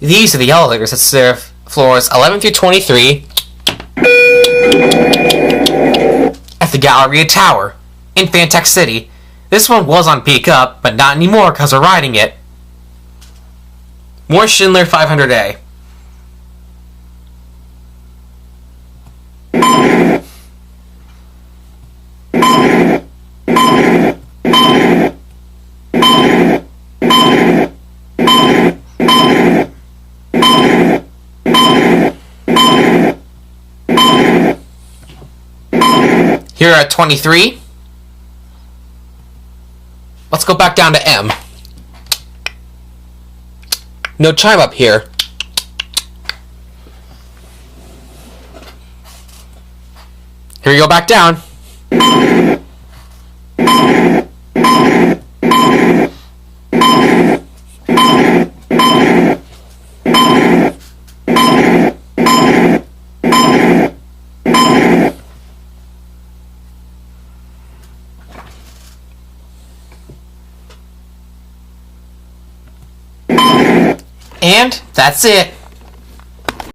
These are the elevators that serve floors 11 through 23 at the Galleria Tower in Fantech City. This one was on peak up, but not anymore because we're riding it. More Schindler 500A. Here at 23. Let's go back down to M. No chime up here. Here we go back down. And that's it.